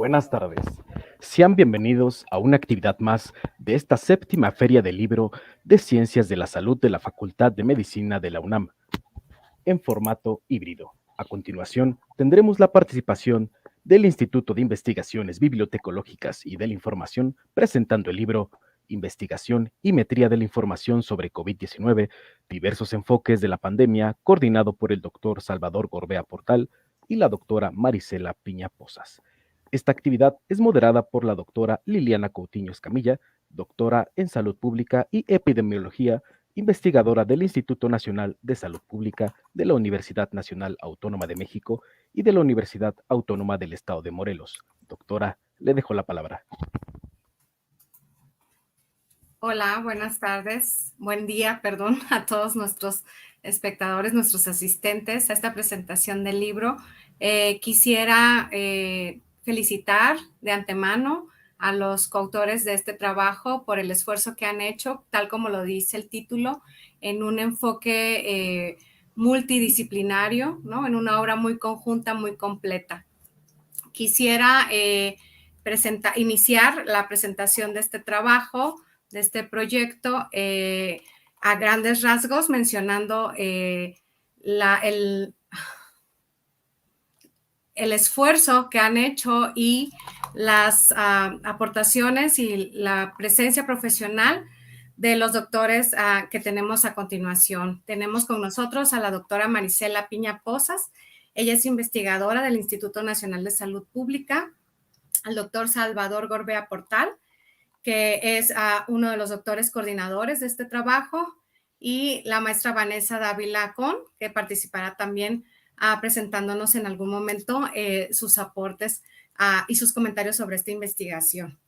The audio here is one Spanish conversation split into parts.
Buenas tardes. Sean bienvenidos a una actividad más de esta séptima Feria del Libro de Ciencias de la Salud de la Facultad de Medicina de la UNAM, en formato híbrido. A continuación, tendremos la participación del Instituto de Investigaciones Bibliotecológicas y de la Información presentando el libro Investigación y Metría de la Información sobre COVID-19, diversos enfoques de la pandemia, coordinado por el doctor Salvador Gorbea Portal y la doctora Marisela Piña Posas. Esta actividad es moderada por la doctora Liliana Coutinho Escamilla, doctora en Salud Pública y Epidemiología, investigadora del Instituto Nacional de Salud Pública de la Universidad Nacional Autónoma de México y de la Universidad Autónoma del Estado de Morelos. Doctora, le dejo la palabra. Hola, buenas tardes, buen día, perdón, a todos nuestros espectadores, nuestros asistentes a esta presentación del libro. Quisiera felicitar de antemano a los coautores de este trabajo por el esfuerzo que han hecho, tal como lo dice el título, en un enfoque multidisciplinario, ¿no? En una obra muy conjunta, muy completa. Quisiera iniciar la presentación de este trabajo, de este proyecto, a grandes rasgos, mencionando el esfuerzo que han hecho y las aportaciones y la presencia profesional de los doctores que tenemos a continuación. Tenemos con nosotros a la doctora Marisela Piña Posas. Ella es investigadora del Instituto Nacional de Salud Pública, al doctor Salvador Gorbea Portal, que es uno de los doctores coordinadores de este trabajo, y la maestra Vanessa Dávila Con, que participará también presentándonos en algún momento sus aportes y sus comentarios sobre esta investigación.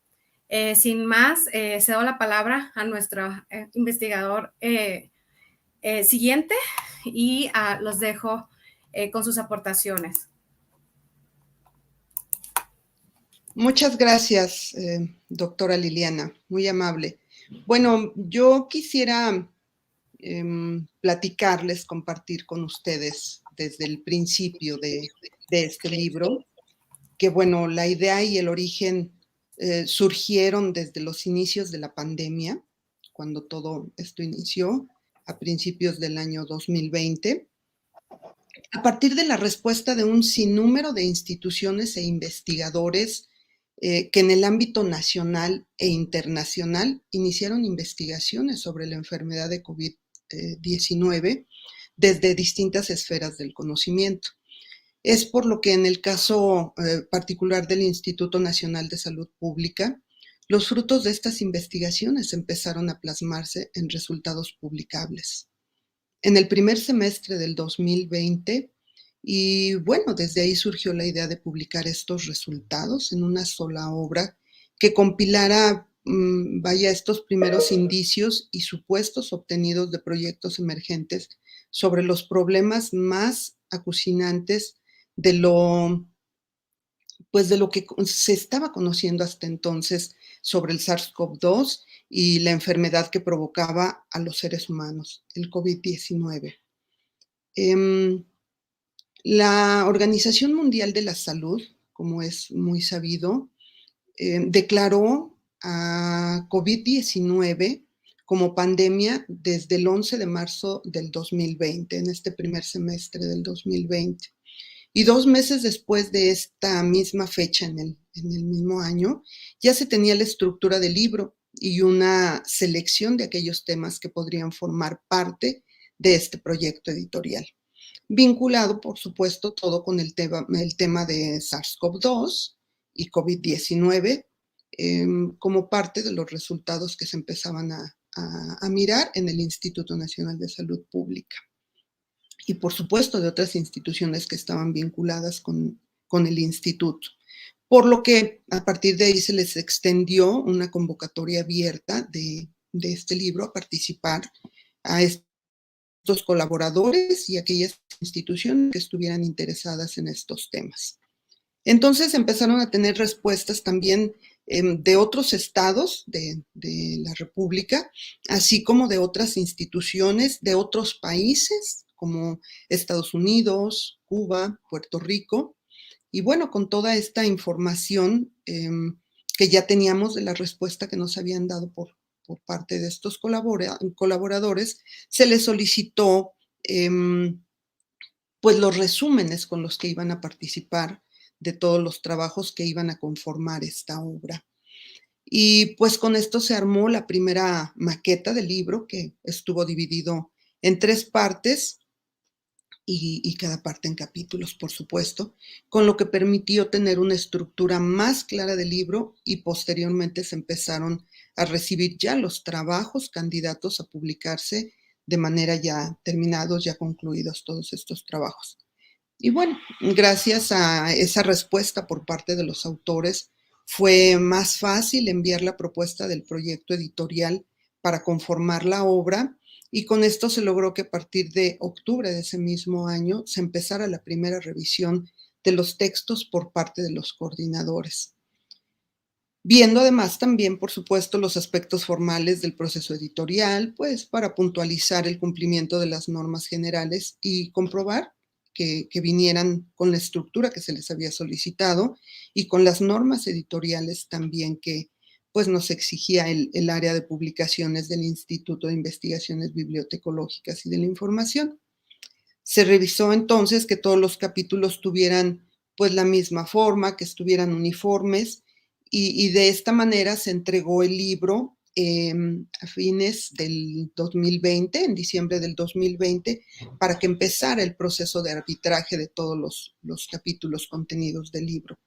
Sin más, cedo la palabra a nuestro investigador siguiente y los dejo con sus aportaciones. Muchas gracias, doctora Liliana, muy amable. Bueno, yo quisiera platicarles, compartir con ustedes desde el principio de este libro, que bueno, la idea y el origen surgieron desde los inicios de la pandemia, cuando todo esto inició, a principios del año 2020, a partir de la respuesta de un sinnúmero de instituciones e investigadores que en el ámbito nacional e internacional iniciaron investigaciones sobre la enfermedad de COVID-19 desde distintas esferas del conocimiento. Es por lo que en el caso particular del Instituto Nacional de Salud Pública, los frutos de estas investigaciones empezaron a plasmarse en resultados publicables. En el primer semestre del 2020, y bueno, desde ahí surgió la idea de publicar estos resultados en una sola obra que compilara, estos primeros indicios y supuestos obtenidos de proyectos emergentes sobre los problemas más acucinantes de lo que se estaba conociendo hasta entonces sobre el SARS-CoV-2 y la enfermedad que provocaba a los seres humanos, el COVID-19. La Organización Mundial de la Salud, como es muy sabido, declaró a COVID-19 como pandemia desde el 11 de marzo del 2020, en este primer semestre del 2020. Y 2 meses después de esta misma fecha, en el mismo año, ya se tenía la estructura del libro y una selección de aquellos temas que podrían formar parte de este proyecto editorial. Vinculado, por supuesto, todo con el tema de SARS-CoV-2 y COVID-19, como parte de los resultados que se empezaban a mirar en el Instituto Nacional de Salud Pública. Y, por supuesto, de otras instituciones que estaban vinculadas con el instituto. Por lo que a partir de ahí se les extendió una convocatoria abierta de este libro a participar a estos colaboradores y aquellas instituciones que estuvieran interesadas en estos temas. Entonces empezaron a tener respuestas también de otros estados de la República, así como de otras instituciones de otros países, como Estados Unidos, Cuba, Puerto Rico, Y bueno, con toda esta información que ya teníamos de la respuesta que nos habían dado por parte de estos colaboradores, se les solicitó pues los resúmenes con los que iban a participar de todos los trabajos que iban a conformar esta obra. Y pues con esto se armó la primera maqueta del libro, que estuvo dividido en 3 partes y cada parte en capítulos, por supuesto, con lo que permitió tener una estructura más clara del libro, y posteriormente se empezaron a recibir ya los trabajos candidatos a publicarse de manera ya terminados, ya concluidos todos estos trabajos. Y bueno, gracias a esa respuesta por parte de los autores, fue más fácil enviar la propuesta del proyecto editorial para conformar la obra, y con esto se logró que a partir de octubre de ese mismo año se empezara la primera revisión de los textos por parte de los coordinadores. Viendo además también, por supuesto, los aspectos formales del proceso editorial, pues para puntualizar el cumplimiento de las normas generales y comprobar que vinieran con la estructura que se les había solicitado y con las normas editoriales también que pues nos exigía el área de publicaciones del Instituto de Investigaciones Bibliotecológicas y de la Información. Se revisó entonces que todos los capítulos tuvieran pues la misma forma, que estuvieran uniformes, y de esta manera se entregó el libro a fines del 2020, en diciembre del 2020, para que empezara el proceso de arbitraje de todos los capítulos contenidos del libro.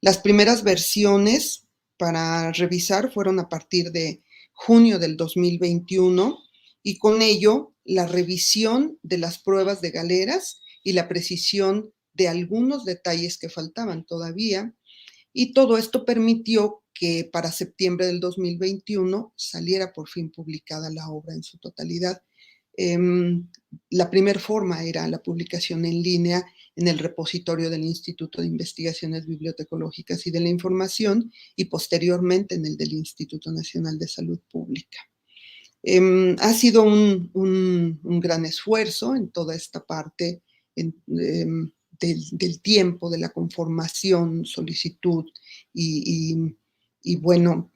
Las primeras versiones para revisar fueron a partir de junio del 2021, y con ello la revisión de las pruebas de galeras y la precisión de algunos detalles que faltaban todavía, y todo esto permitió que para septiembre del 2021 saliera por fin publicada la obra en su totalidad. La primera forma era la publicación en línea en el repositorio del Instituto de Investigaciones Bibliotecológicas y de la Información, y posteriormente en el del Instituto Nacional de Salud Pública. Ha sido un gran esfuerzo en toda esta parte del tiempo, de la conformación, solicitud y bueno,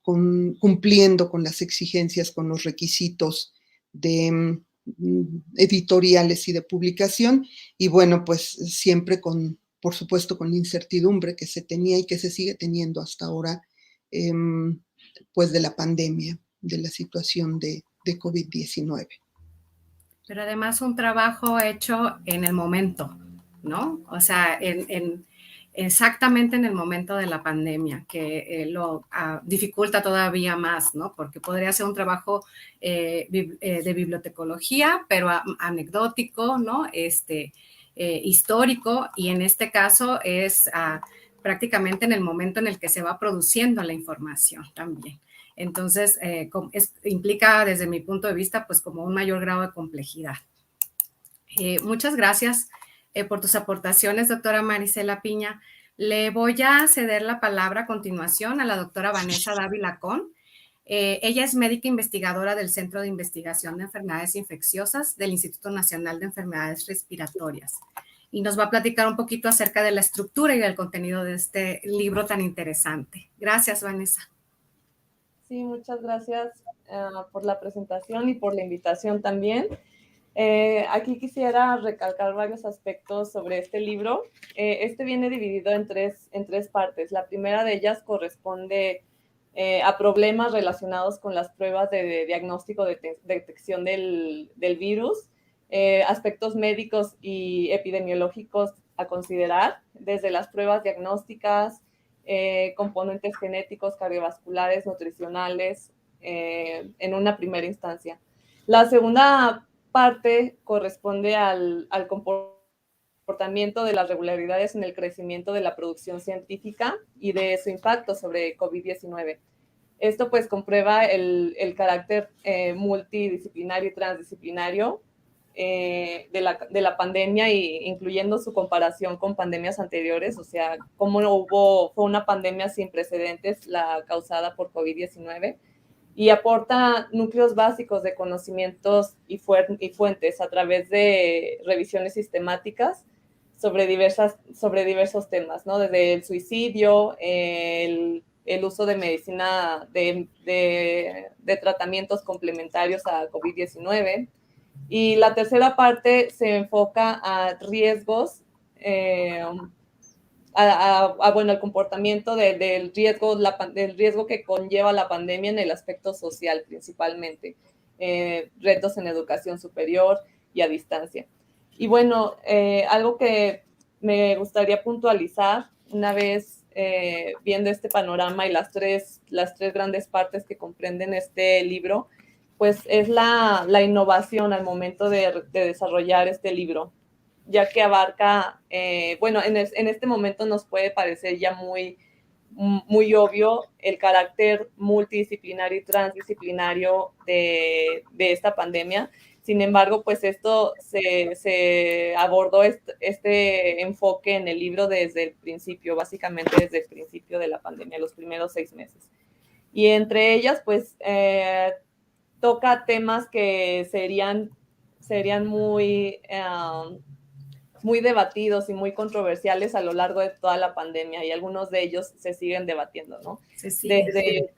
cumpliendo con las exigencias, con los requisitos de editoriales y de publicación, y bueno, pues siempre por supuesto, con la incertidumbre que se tenía y que se sigue teniendo hasta ahora, pues de la pandemia, de la situación de COVID-19. Pero además un trabajo hecho en el momento, ¿no? O sea, exactamente en el momento de la pandemia, que lo dificulta todavía más, ¿no? Porque podría ser un trabajo de bibliotecología, pero anecdótico, ¿no? Histórico, y en este caso es prácticamente en el momento en el que se va produciendo la información también. Entonces, implica desde mi punto de vista, pues como un mayor grado de complejidad. Muchas gracias por tus aportaciones, doctora Marisela Piña. Le voy a ceder la palabra a continuación a la doctora Vanessa Dávila Con. Ella es médica investigadora del Centro de Investigación de Enfermedades Infecciosas del Instituto Nacional de Enfermedades Respiratorias, y nos va a platicar un poquito acerca de la estructura y del contenido de este libro tan interesante. Gracias, Vanessa. Sí, muchas gracias por la presentación y por la invitación también. Aquí quisiera recalcar varios aspectos sobre este libro. Este viene dividido en tres partes. La primera de ellas corresponde a problemas relacionados con las pruebas de diagnóstico de detección del virus, aspectos médicos y epidemiológicos a considerar, desde las pruebas diagnósticas, componentes genéticos, cardiovasculares, nutricionales, en una primera instancia. La segunda parte corresponde al comportamiento de las regularidades en el crecimiento de la producción científica y de su impacto sobre COVID-19. Esto pues comprueba el carácter multidisciplinario y transdisciplinario de la pandemia, incluyendo su comparación con pandemias anteriores, o sea, cómo fue una pandemia sin precedentes la causada por COVID-19, y aporta núcleos básicos de conocimientos y fuentes a través de revisiones sistemáticas sobre diversos temas, ¿no? Desde el suicidio, el uso de medicina, de tratamientos complementarios a COVID-19. Y la tercera parte se enfoca a riesgos, bueno, el comportamiento del riesgo que conlleva la pandemia en el aspecto social principalmente, retos en educación superior y a distancia. Y bueno, algo que me gustaría puntualizar una vez viendo este panorama y las tres grandes partes que comprenden este libro, pues es la innovación al momento de desarrollar este libro, ya que abarca, bueno, en este momento nos puede parecer ya muy obvio el carácter multidisciplinario y transdisciplinario de esta pandemia. Sin embargo, pues esto se abordó este enfoque en el libro desde el principio, básicamente desde el principio de la pandemia, los primeros 6 meses. Y entre ellas, pues, toca temas que serían muy debatidos y muy controversiales a lo largo de toda la pandemia, y algunos de ellos se siguen debatiendo, ¿no? Desde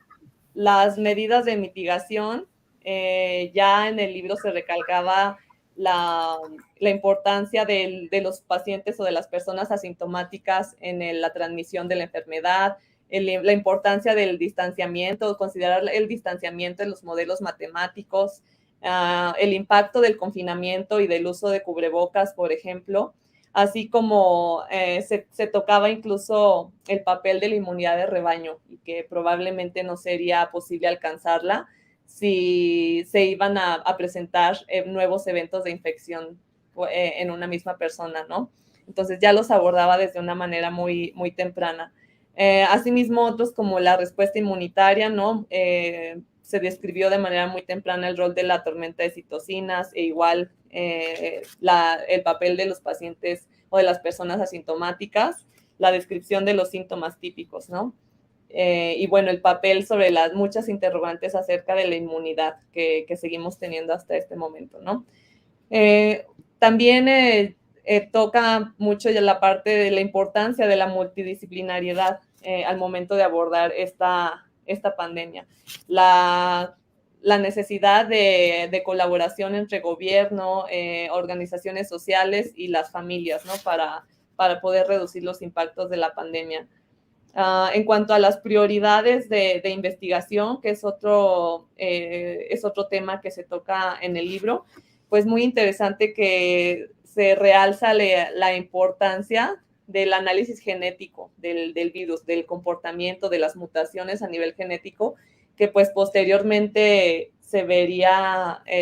las medidas de mitigación, ya en el libro se recalcaba la importancia de los pacientes o de las personas asintomáticas en la transmisión de la enfermedad, la importancia del distanciamiento, considerar el distanciamiento en los modelos matemáticos, el impacto del confinamiento y del uso de cubrebocas, por ejemplo, así como se tocaba incluso el papel de la inmunidad de rebaño, y que probablemente no sería posible alcanzarla si se iban a presentar nuevos eventos de infección en una misma persona, ¿no? Entonces ya los abordaba desde una manera muy, muy temprana. Asimismo, otros como la respuesta inmunitaria, ¿no? Se describió de manera muy temprana el rol de la tormenta de citocinas, e igual el papel de los pacientes o de las personas asintomáticas, la descripción de los síntomas típicos, ¿no? Y bueno, el papel sobre las muchas interrogantes acerca de la inmunidad que seguimos teniendo hasta este momento, ¿no? También toca mucho ya la parte de la importancia de la multidisciplinariedad al momento de abordar esta pandemia. La necesidad de colaboración entre gobierno, organizaciones sociales y las familias, ¿no? Para poder reducir los impactos de la pandemia. En cuanto a las prioridades de investigación, que es otro tema que se toca en el libro, pues muy interesante que se realza la importancia del análisis genético del virus, del comportamiento, de las mutaciones a nivel genético, que pues posteriormente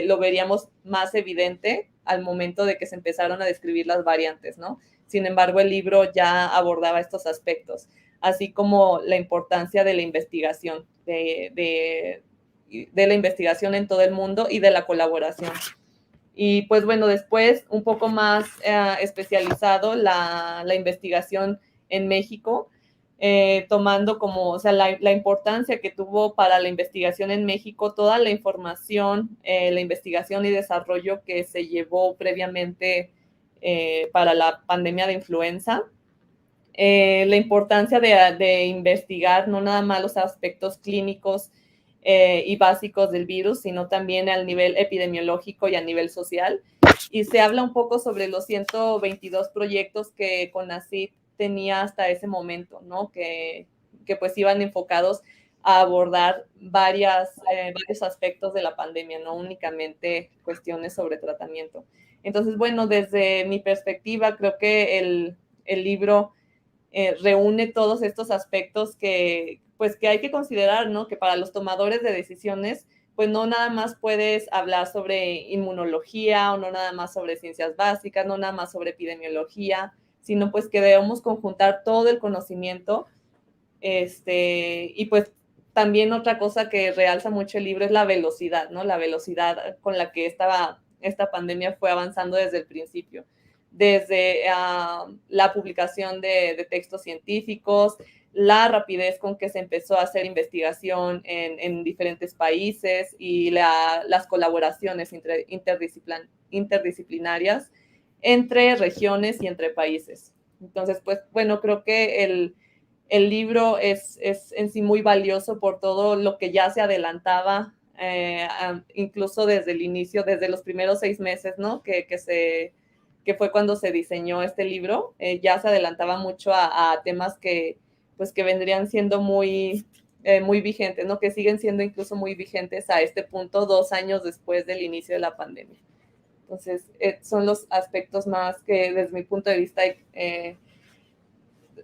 lo veríamos más evidente al momento de que se empezaron a describir las variantes, ¿no? Sin embargo, el libro ya abordaba estos aspectos, así como la importancia de la investigación, de la investigación en todo el mundo y de la colaboración. Y pues bueno, después un poco más especializado la investigación en México, tomando como, o sea, la importancia que tuvo para la investigación en México toda la información, la investigación y desarrollo que se llevó previamente para la pandemia de influenza. La importancia de investigar no nada más los aspectos clínicos y básicos del virus, sino también al nivel epidemiológico y a nivel social. Y se habla un poco sobre los 122 proyectos que CONACYT tenía hasta ese momento, ¿no? Que pues iban enfocados a abordar varios aspectos de la pandemia, no únicamente cuestiones sobre tratamiento. Entonces, bueno, desde mi perspectiva, creo que el libro reúne todos estos aspectos que hay que considerar, ¿no? Que para los tomadores de decisiones, pues no nada más puedes hablar sobre inmunología, o no nada más sobre ciencias básicas, no nada más sobre epidemiología, sino pues que debemos conjuntar todo el conocimiento. Y pues también otra cosa que realza mucho el libro es la velocidad, ¿no? La velocidad con la que esta pandemia fue avanzando desde el principio. Desde la publicación de textos científicos, la rapidez con que se empezó a hacer investigación en diferentes países y las colaboraciones interdisciplinarias entre regiones y entre países. Entonces, pues, bueno, creo que el libro es en sí muy valioso por todo lo que ya se adelantaba, incluso desde el inicio, desde los primeros 6 meses, ¿no? Que fue cuando se diseñó este libro, ya se adelantaba mucho a temas que vendrían siendo muy vigentes, ¿no? Que siguen siendo incluso muy vigentes a este punto, 2 años después del inicio de la pandemia. Entonces, son los aspectos más que, desde mi punto de vista,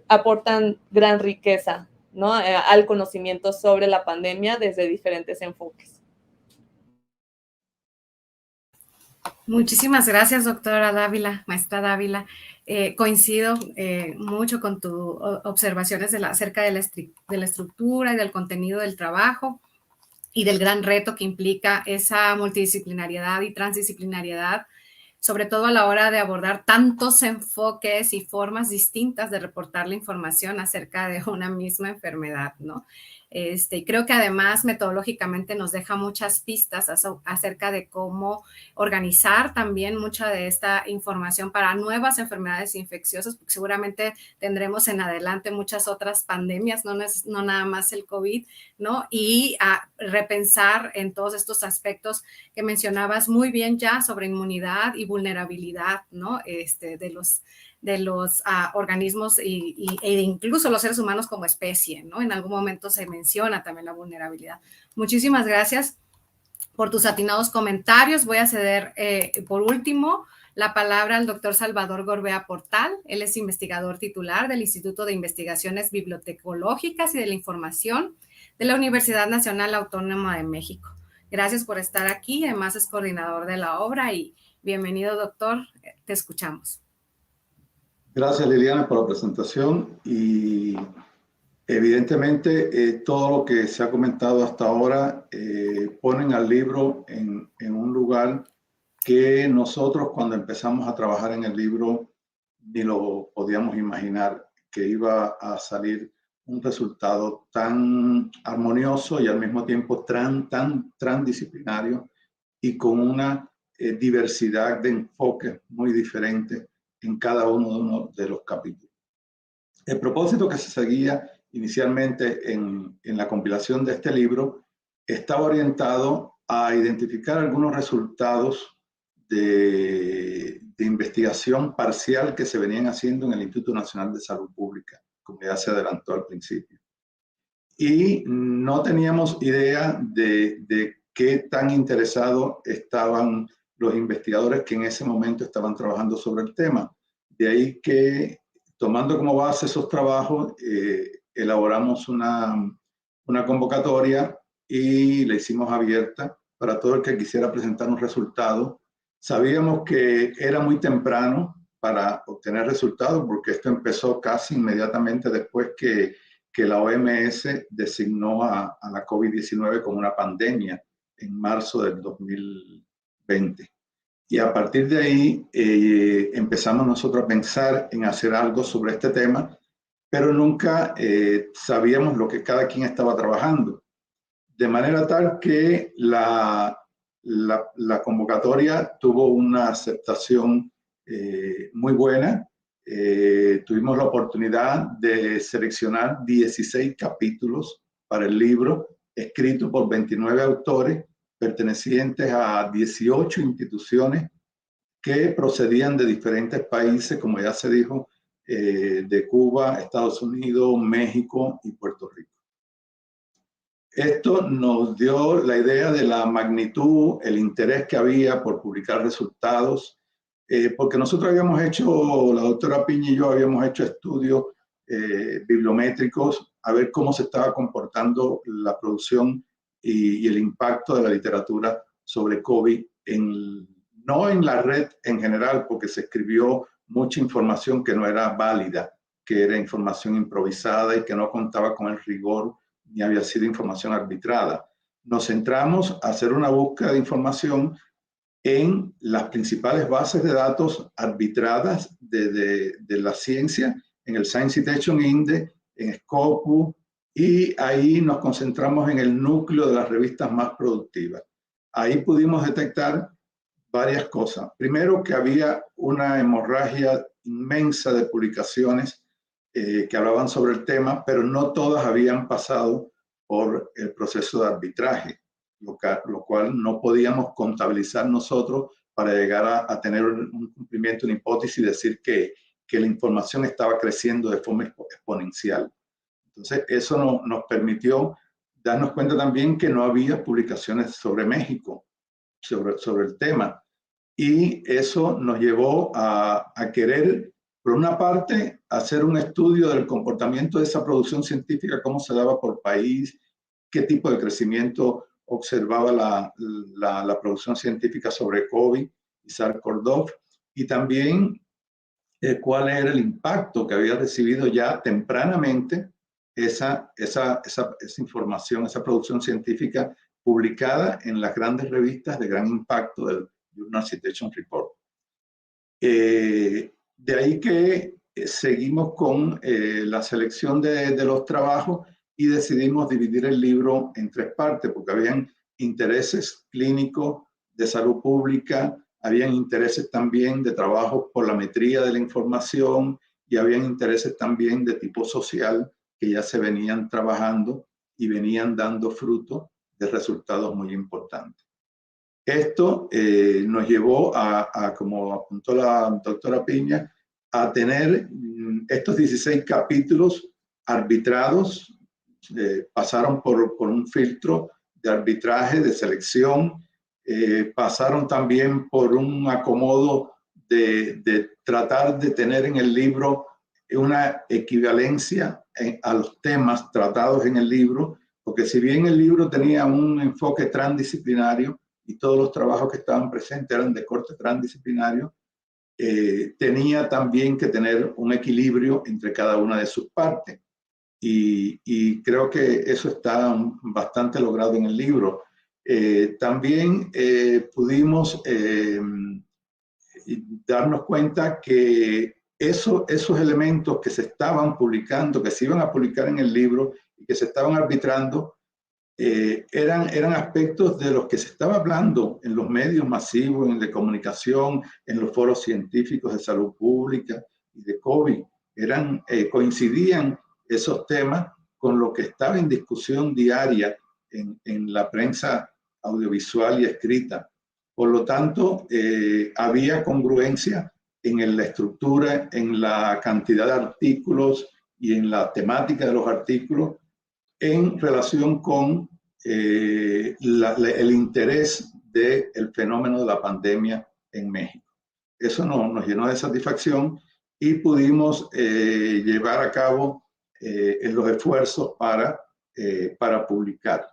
aportan gran riqueza, ¿no? Al conocimiento sobre la pandemia desde diferentes enfoques. Muchísimas gracias, doctora Dávila, maestra Dávila. Coincido mucho con tus observaciones acerca de la estructura y del contenido del trabajo y del gran reto que implica esa multidisciplinariedad y transdisciplinariedad, sobre todo a la hora de abordar tantos enfoques y formas distintas de reportar la información acerca de una misma enfermedad, ¿no? Creo que además metodológicamente nos deja muchas pistas acerca de cómo organizar también mucha de esta información para nuevas enfermedades infecciosas, porque seguramente tendremos en adelante muchas otras pandemias, no nada más el COVID, ¿no? Y a repensar en todos estos aspectos que mencionabas muy bien ya sobre inmunidad y vulnerabilidad, ¿no? De los organismos e incluso los seres humanos como especie, ¿no? En algún momento se menciona también la vulnerabilidad. Muchísimas gracias por tus atinados comentarios. Voy a ceder, por último, la palabra al doctor Salvador Gorbea Portal. Él es investigador titular del Instituto de Investigaciones Bibliotecológicas y de la Información de la Universidad Nacional Autónoma de México. Gracias por estar aquí. Además, es coordinador de la obra y bienvenido, doctor. Te escuchamos. Gracias, Liliana, por la presentación y evidentemente todo lo que se ha comentado hasta ahora ponen al libro en un lugar que nosotros cuando empezamos a trabajar en el libro ni lo podíamos imaginar que iba a salir un resultado tan armonioso y al mismo tiempo tan transdisciplinario y con una diversidad de enfoques muy diferentes en cada uno de los capítulos. El propósito que se seguía inicialmente en la compilación de este libro estaba orientado a identificar algunos resultados de investigación parcial que se venían haciendo en el Instituto Nacional de Salud Pública, como ya se adelantó al principio. Y no teníamos idea de qué tan interesados estaban los investigadores que en ese momento estaban trabajando sobre el tema. De ahí que, tomando como base esos trabajos, elaboramos una convocatoria y la hicimos abierta para todo el que quisiera presentar un resultado. Sabíamos que era muy temprano para obtener resultados porque esto empezó casi inmediatamente después que la OMS designó a la COVID-19 como una pandemia en marzo del 2020. Y a partir de ahí empezamos nosotros a pensar en hacer algo sobre este tema, pero nunca sabíamos lo que cada quien estaba trabajando. De manera tal que la convocatoria tuvo una aceptación muy buena. Tuvimos la oportunidad de seleccionar 16 capítulos para el libro, escrito por 29 autores pertenecientes a 18 instituciones que procedían de diferentes países, como ya se dijo, de Cuba, Estados Unidos, México y Puerto Rico. Esto nos dio la idea de la magnitud, el interés que había por publicar resultados, porque nosotros habíamos hecho, la doctora Piña y yo habíamos hecho estudios bibliométricos a ver cómo se estaba comportando la producción y el impacto de la literatura sobre COVID, no en la red en general, porque se escribió mucha información que no era válida, que era información improvisada y que no contaba con el rigor ni había sido información arbitrada. Nos centramos a hacer una búsqueda de información en las principales bases de datos arbitradas de la ciencia, en el Science Citation Index, en Scopus, y ahí nos concentramos en el núcleo de las revistas más productivas. Ahí pudimos detectar varias cosas. Primero, que había una hemorragia inmensa de publicaciones que hablaban sobre el tema, pero no todas habían pasado por el proceso de arbitraje, lo cual no podíamos contabilizar nosotros para llegar a tener un cumplimiento, una hipótesis y decir que la información estaba creciendo de forma exponencial. Entonces, eso nos permitió darnos cuenta también que no había publicaciones sobre México, sobre el tema. Y eso nos llevó a querer, por una parte, hacer un estudio del comportamiento de esa producción científica, cómo se daba por país, qué tipo de crecimiento observaba la producción científica sobre COVID y SARS-CoV-2, y también cuál era el impacto que había recibido ya tempranamente esa información, esa producción científica publicada en las grandes revistas de gran impacto del Journal Citation Report. De ahí que seguimos con la selección de los trabajos y decidimos dividir el libro en 3 partes, porque habían intereses clínicos de salud pública, habían intereses también de trabajo por la metría de la información y habían intereses también de tipo social que ya se venían trabajando y venían dando fruto de resultados muy importantes. Esto nos llevó como apuntó la doctora Piña, a tener estos 16 capítulos arbitrados, pasaron por un filtro de arbitraje, de selección, pasaron también por un acomodo de tratar de tener en el libro una equivalencia a los temas tratados en el libro, porque si bien el libro tenía un enfoque transdisciplinario y todos los trabajos que estaban presentes eran de corte transdisciplinario, tenía también que tener un equilibrio entre cada una de sus partes. Y creo que eso está bastante logrado en el libro. También pudimos darnos cuenta que esos elementos que se estaban publicando, que se iban a publicar en el libro y que se estaban arbitrando, eran aspectos de los que se estaba hablando en los medios masivos, en la comunicación, en los foros científicos de salud pública y de COVID. Coincidían esos temas con lo que estaba en discusión diaria en la prensa audiovisual y escrita. Por lo tanto, había congruencia en la estructura, en la cantidad de artículos y en la temática de los artículos en relación con el interés del fenómeno de la pandemia en México. Eso nos llenó de satisfacción y pudimos llevar a cabo los esfuerzos para publicar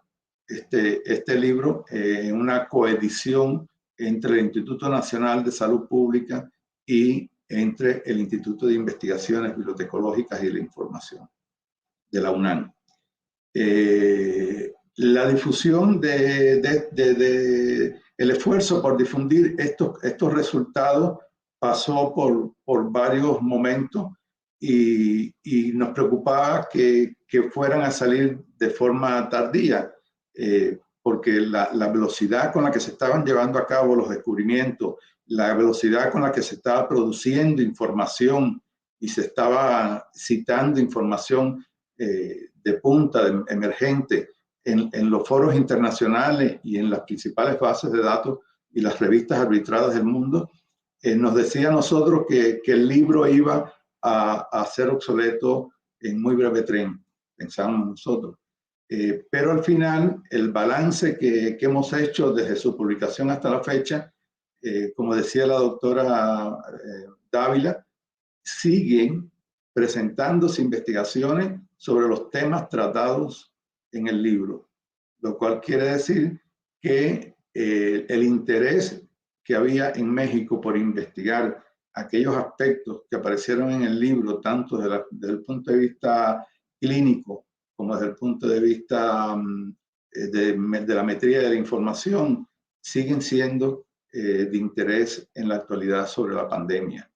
este libro en una coedición entre el Instituto Nacional de Salud Pública y entre el Instituto de Investigaciones Bibliotecológicas y de la Información de la UNAM. La difusión el esfuerzo por difundir estos resultados pasó por varios momentos y nos preocupaba que fueran a salir de forma tardía, porque la velocidad con la que se estaban llevando a cabo los descubrimientos, la velocidad con la que se estaba produciendo información y se estaba citando información de punta, emergente, en los foros internacionales y en las principales bases de datos y las revistas arbitradas del mundo, nos decía a nosotros que el libro iba a ser obsoleto en muy breve tren, pensábamos nosotros. Pero al final, el balance que hemos hecho desde su publicación hasta la fecha, como decía la doctora Dávila, siguen presentándose investigaciones sobre los temas tratados en el libro, lo cual quiere decir que el interés que había en México por investigar aquellos aspectos que aparecieron en el libro, tanto desde el punto de vista clínico como desde el punto de vista de la metría de la información, siguen siendo de interés en la actualidad sobre la pandemia.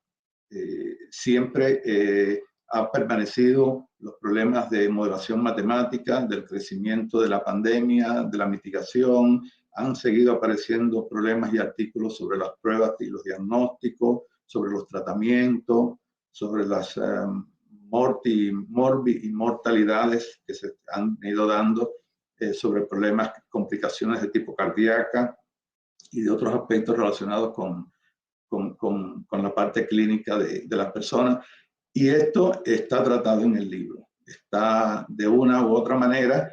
Siempre han permanecido los problemas de modelación matemática, del crecimiento de la pandemia, de la mitigación, han seguido apareciendo problemas y artículos sobre las pruebas y los diagnósticos, sobre los tratamientos, sobre las mortalidades que se han ido dando, sobre problemas, complicaciones de tipo cardíaca y de otros aspectos relacionados con la parte clínica de las personas. Y esto está tratado en el libro. Está de una u otra manera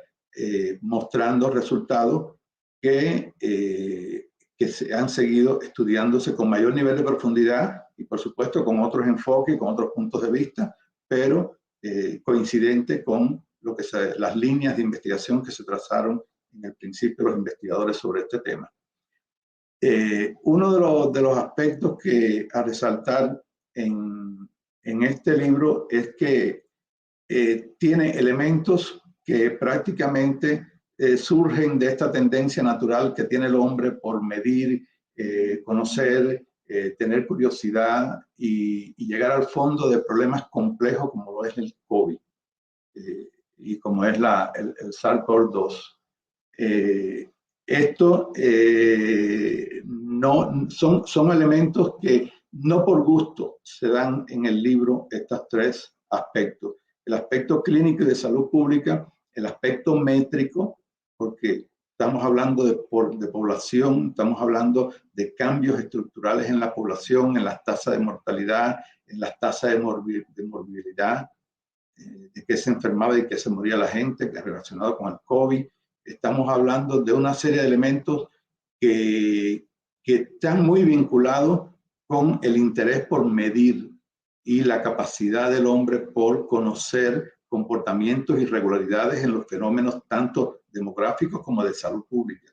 mostrando resultados que se han seguido estudiándose con mayor nivel de profundidad y, por supuesto, con otros enfoques, con otros puntos de vista, pero coincidente con las líneas de investigación que se trazaron en el principio los investigadores sobre este tema. Uno de los aspectos que a resaltar en este libro es que tiene elementos que prácticamente surgen de esta tendencia natural que tiene el hombre por medir, conocer, tener curiosidad y llegar al fondo de problemas complejos como lo es el COVID y como es el SARS-CoV-2. Esto son elementos que no por gusto se dan en el libro, estos tres aspectos. El aspecto clínico y de salud pública, el aspecto métrico, porque estamos hablando de población, estamos hablando de cambios estructurales en la población, en las tasas de mortalidad, en las tasas de morbilidad, de qué se enfermaba y de qué se moría la gente, que es relacionado con el COVID. Estamos hablando de una serie de elementos que están muy vinculados con el interés por medir y la capacidad del hombre por conocer comportamientos y irregularidades en los fenómenos tanto demográficos como de salud pública.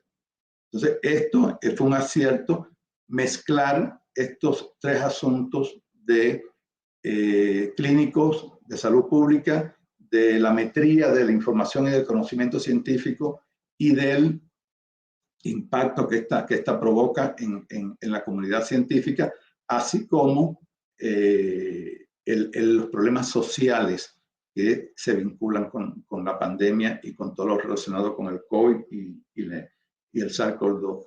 Entonces, esto fue un acierto, mezclar estos tres asuntos de clínicos, de salud pública, de la metría de la información y del conocimiento científico y del impacto que esta provoca en la comunidad científica, así como los problemas sociales que se vinculan con la pandemia y con todo lo relacionado con el COVID y el SARS-CoV-2.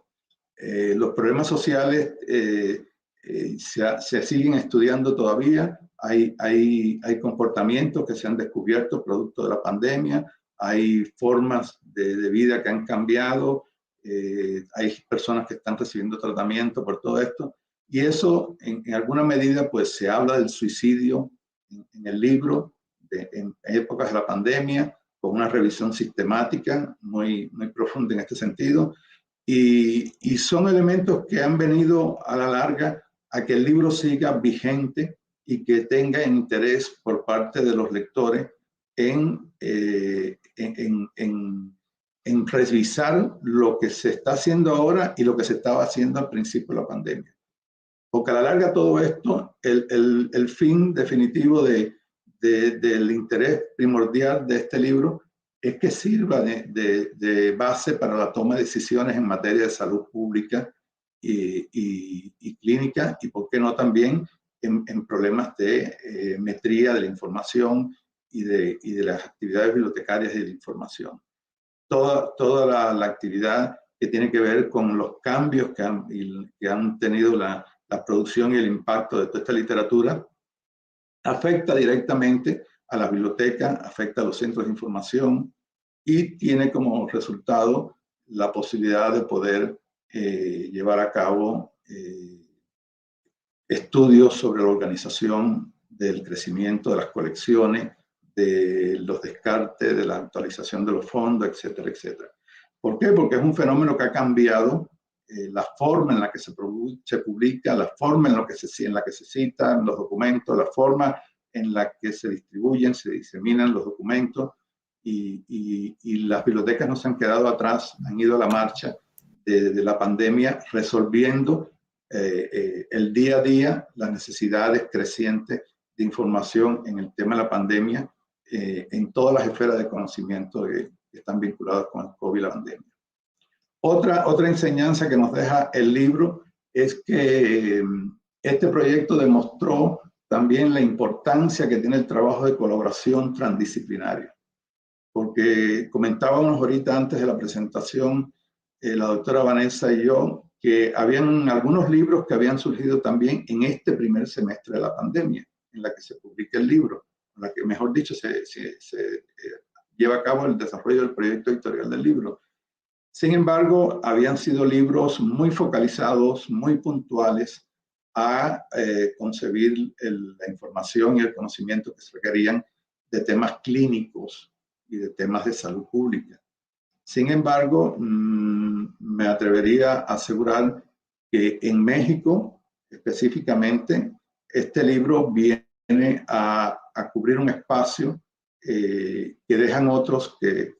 Los problemas sociales se siguen estudiando todavía. Hay comportamientos que se han descubierto producto de la pandemia, hay formas de vida que han cambiado, hay personas que están recibiendo tratamiento por todo esto. Y eso, en alguna medida, pues se habla del suicidio en el libro, en épocas de la pandemia, con una revisión sistemática muy profunda en este sentido. Y son elementos que han venido a la larga a que el libro siga vigente y que tenga interés por parte de los lectores en revisar lo que se está haciendo ahora y lo que se estaba haciendo al principio de la pandemia. Porque a la larga todo esto, el fin definitivo del interés primordial de este libro es que sirva de base para la toma de decisiones en materia de salud pública y clínica, y por qué no también en problemas de metría de la información y de las actividades bibliotecarias y de la información. Toda la actividad que tiene que ver con los cambios que han tenido la producción y el impacto de toda esta literatura afecta directamente a la biblioteca, afecta a los centros de información y tiene como resultado la posibilidad de poder llevar a cabo estudios sobre la organización del crecimiento de las colecciones, de los descartes, de la actualización de los fondos, etcétera, etcétera. ¿Por qué? Porque es un fenómeno que ha cambiado la forma en la que se publica, la forma en la que se citan los documentos, la forma en la que se distribuyen, se diseminan los documentos, y las bibliotecas no se han quedado atrás, han ido a la marcha de la pandemia, resolviendo el día a día las necesidades crecientes de información en el tema de la pandemia en todas las esferas de conocimiento que están vinculadas con el COVID y la pandemia. Otra enseñanza que nos deja el libro es que este proyecto demostró también la importancia que tiene el trabajo de colaboración transdisciplinaria. Porque comentábamos ahorita antes de la presentación la doctora Vanessa y yo, que habían algunos libros que habían surgido también en este primer semestre de la pandemia, en la que se publica el libro, en la que, mejor dicho, se lleva a cabo el desarrollo del proyecto editorial del libro. Sin embargo, habían sido libros muy focalizados, muy puntuales a concebir la información y el conocimiento que se requerían de temas clínicos y de temas de salud pública. Sin embargo, me atrevería a asegurar que en México, específicamente, este libro viene a cubrir un espacio que dejan otros que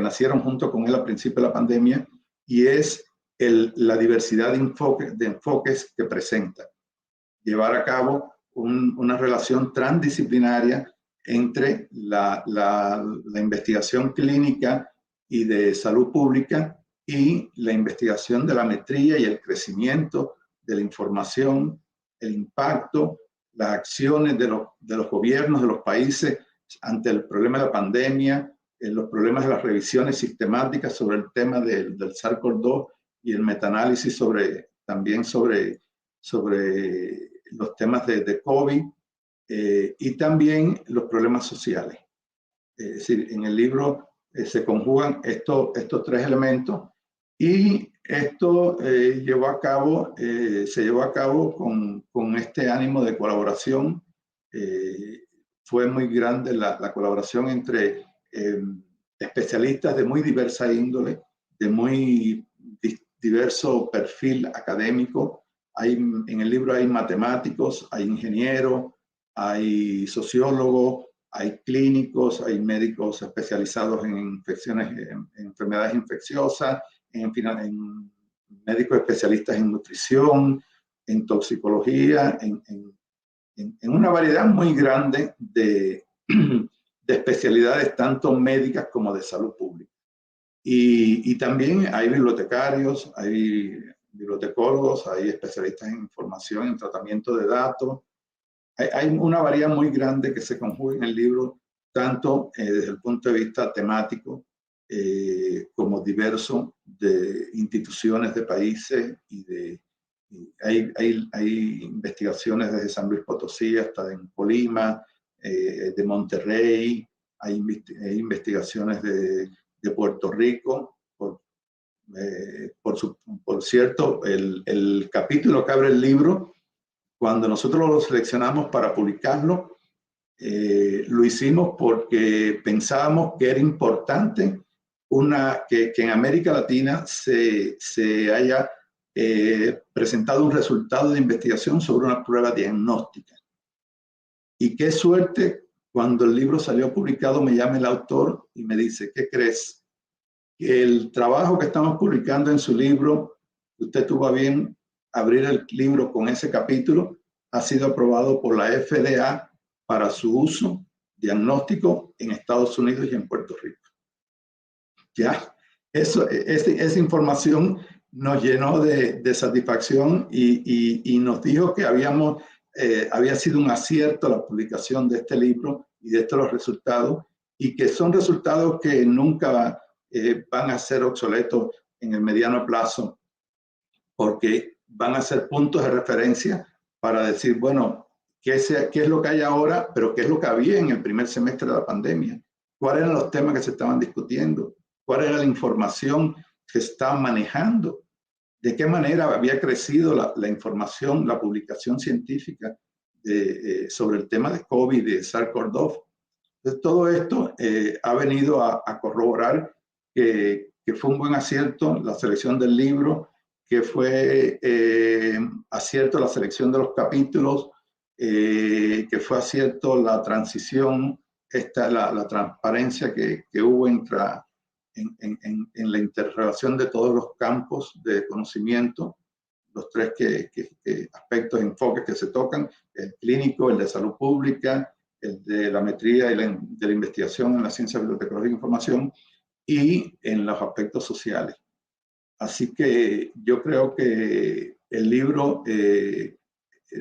nacieron junto con él al principio de la pandemia, y es la diversidad de enfoques que presenta. Llevar a cabo una relación transdisciplinaria entre la investigación clínica y de salud pública y la investigación de la metría y el crecimiento de la información, el impacto, las acciones de los gobiernos de los países ante el problema de la pandemia, los problemas de las revisiones sistemáticas sobre el tema del SARS-CoV-2 y el metaanálisis también sobre los temas de COVID, y también los problemas sociales. Es decir, en el libro se conjugan estos tres elementos, y esto se llevó a cabo con este ánimo de colaboración. Fue muy grande la colaboración entre especialistas de muy diversa índole, de muy diverso perfil académico. En el libro hay matemáticos, hay ingenieros, hay sociólogos, hay clínicos, hay médicos especializados en en enfermedades infecciosas, en médicos especialistas en nutrición, en toxicología, en una variedad muy grande de especialidades, tanto médicas como de salud pública. Y también hay bibliotecarios, hay bibliotecólogos, hay especialistas en información, en tratamiento de datos. Hay una variedad muy grande que se conjuga en el libro, tanto desde el punto de vista temático como diverso, de instituciones de países, hay investigaciones desde San Luis Potosí hasta en Colima, de Monterrey, hay investigaciones de Puerto Rico. Por cierto, el capítulo que abre el libro, cuando nosotros lo seleccionamos para publicarlo, lo hicimos porque pensábamos que era importante que en América Latina se haya presentado un resultado de investigación sobre una prueba diagnóstica. Y qué suerte, cuando el libro salió publicado, me llama el autor y me dice: ¿qué crees? Que el trabajo que estamos publicando en su libro, usted tuvo a bien abrir el libro con ese capítulo, ha sido aprobado por la FDA para su uso diagnóstico en Estados Unidos y en Puerto Rico. Ya, esa información nos llenó de satisfacción y nos dijo que había sido un acierto la publicación de este libro y de estos los resultados, y que son resultados que nunca van a ser obsoletos en el mediano plazo, porque van a ser puntos de referencia para decir, bueno, ¿qué es lo que hay ahora? Pero ¿qué es lo que había en el primer semestre de la pandemia? ¿Cuáles eran los temas que se estaban discutiendo? ¿Cuál era la información que se estaba manejando? ¿De qué manera había crecido la información, la publicación científica sobre el tema de COVID, de SARS-CoV-2? Entonces, todo esto ha venido a corroborar que fue un buen acierto la selección del libro, que fue acierto la selección de los capítulos, que fue acierto la transición, la transparencia que hubo en la interrelación de todos los campos de conocimiento, los tres aspectos, enfoques que se tocan: el clínico, el de salud pública, el de la metría y de la investigación en la ciencia bibliotecológica e información, y en los aspectos sociales. Así que yo creo que el libro,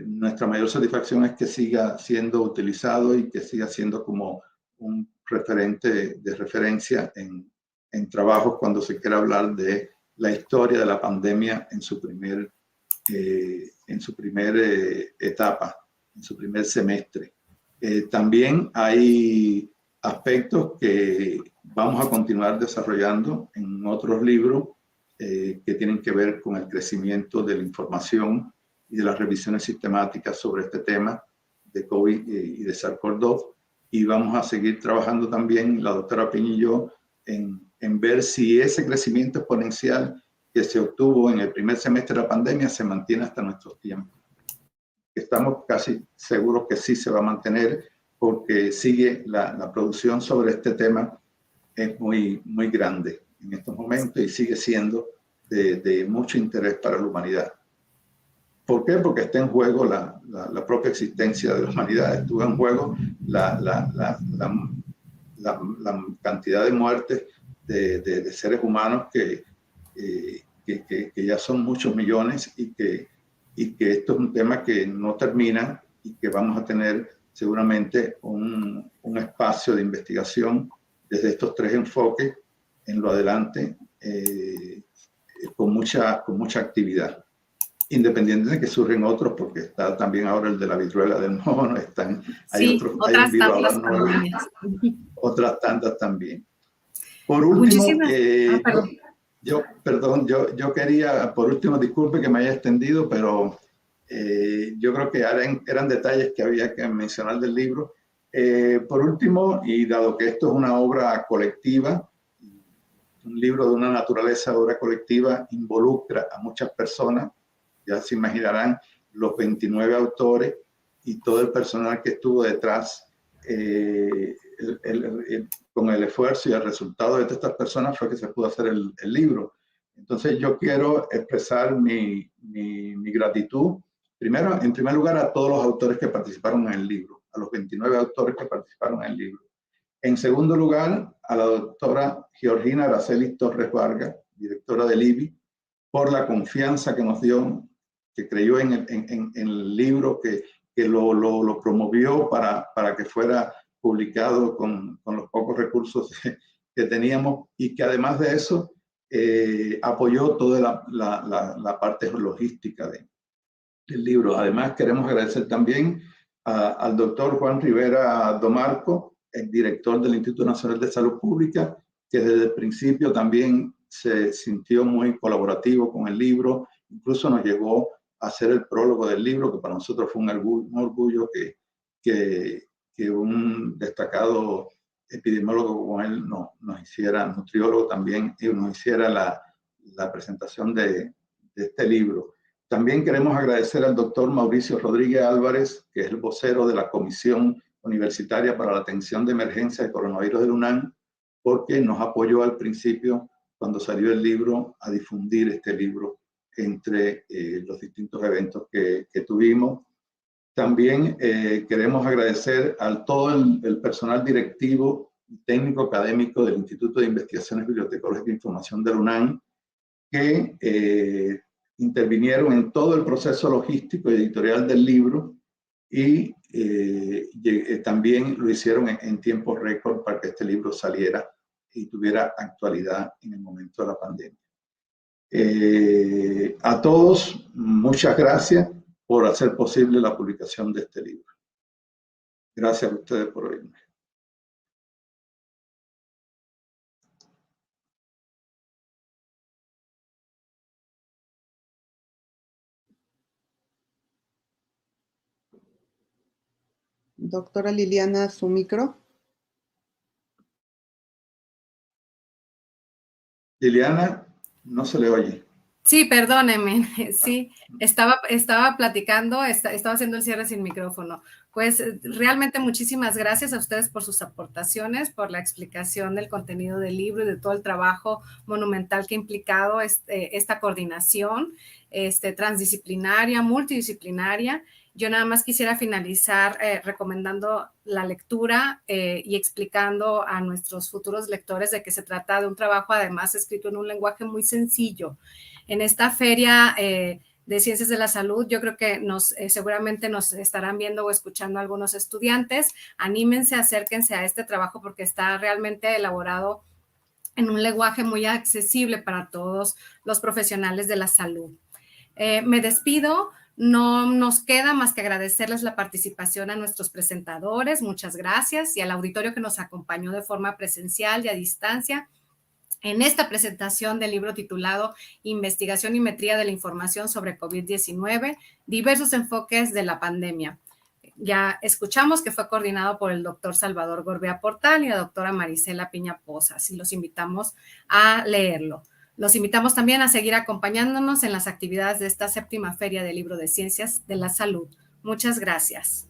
nuestra mayor satisfacción es que siga siendo utilizado y que siga siendo como un referente de referencia en trabajos cuando se quiera hablar de la historia de la pandemia en su primer etapa, en su primer semestre. También hay aspectos que vamos a continuar desarrollando en otros libros que tienen que ver con el crecimiento de la información y de las revisiones sistemáticas sobre este tema de COVID y de SARS-CoV-2. Y vamos a seguir trabajando también, la doctora Piña y yo, en ver si ese crecimiento exponencial que se obtuvo en el primer semestre de la pandemia se mantiene hasta nuestros tiempos. Estamos casi seguros que sí se va a mantener, porque sigue la producción sobre este tema es muy grande en estos momentos y sigue siendo de mucho interés para la humanidad. ¿Por qué? Porque está en juego la propia existencia de la humanidad, estuvo en juego la cantidad de muertes de seres humanos que ya son muchos millones y que esto es un tema que no termina y que vamos a tener seguramente un espacio de investigación desde estos tres enfoques en lo adelante con mucha actividad, independiente de que surgen otros, porque está también ahora el de la viruela del mono, hay otras tantas también. Por último, yo quería, por último, disculpe que me haya extendido, pero yo creo que eran detalles que había que mencionar del libro. Por último, y dado que esto es una obra colectiva, un libro de una naturaleza, obra colectiva, involucra a muchas personas, ya se imaginarán los 29 autores y todo el personal que estuvo detrás, con el esfuerzo y el resultado de estas personas fue que se pudo hacer el libro. Entonces yo quiero expresar mi gratitud, primero, en primer lugar, a todos los autores que participaron en el libro, a los 29 autores que participaron en el libro. En segundo lugar, a la doctora Georgina Araceli Torres Vargas, directora del IBI, por la confianza que nos dio, que creyó en el libro, que lo promovió para que fuera publicado con los pocos recursos que teníamos, y que además de eso apoyó toda la parte logística del libro. Además, queremos agradecer también al doctor Juan Rivera Domarco, el director del Instituto Nacional de Salud Pública, que desde el principio también se sintió muy colaborativo con el libro, incluso nos llegó a hacer el prólogo del libro, que para nosotros fue un orgullo que un destacado epidemiólogo como él nos hiciera, nutriólogo también, y nos hiciera la presentación de este libro. También queremos agradecer al doctor Mauricio Rodríguez Álvarez, que es el vocero de la Comisión Universitaria para la Atención de Emergencia de Coronavirus del UNAM, porque nos apoyó al principio, cuando salió el libro, a difundir este libro entre los distintos eventos que tuvimos. También queremos agradecer a todo el personal directivo y técnico académico del Instituto de Investigaciones Bibliotecólogicas e Información del UNAM, que intervinieron en todo el proceso logístico y editorial del libro, y también lo hicieron en tiempo récord para que este libro saliera y tuviera actualidad en el momento de la pandemia. A todos, muchas gracias por hacer posible la publicación de este libro. Gracias a ustedes por oírme. Doctora Liliana, su micro. Liliana, no se le oye. Sí, perdóneme, sí, estaba platicando, estaba haciendo el cierre sin micrófono. Pues realmente muchísimas gracias a ustedes por sus aportaciones, por la explicación del contenido del libro y de todo el trabajo monumental que ha implicado esta coordinación transdisciplinaria, multidisciplinaria. Yo nada más quisiera finalizar recomendando la lectura y explicando a nuestros futuros lectores de que se trata de un trabajo además escrito en un lenguaje muy sencillo. En esta feria de Ciencias de la Salud, yo creo que seguramente nos estarán viendo o escuchando algunos estudiantes. Anímense, acérquense a este trabajo porque está realmente elaborado en un lenguaje muy accesible para todos los profesionales de la salud. Me despido. No nos queda más que agradecerles la participación a nuestros presentadores, muchas gracias, y al auditorio que nos acompañó de forma presencial y a distancia en esta presentación del libro titulado Investigación y Metría de la Información sobre COVID-19, diversos enfoques de la pandemia. Ya escuchamos que fue coordinado por el doctor Salvador Gorbea Portal y la doctora Marisela Piña Pozas, y los invitamos a leerlo. Los invitamos también a seguir acompañándonos en las actividades de esta 7ª Feria del Libro de Ciencias de la Salud. Muchas gracias.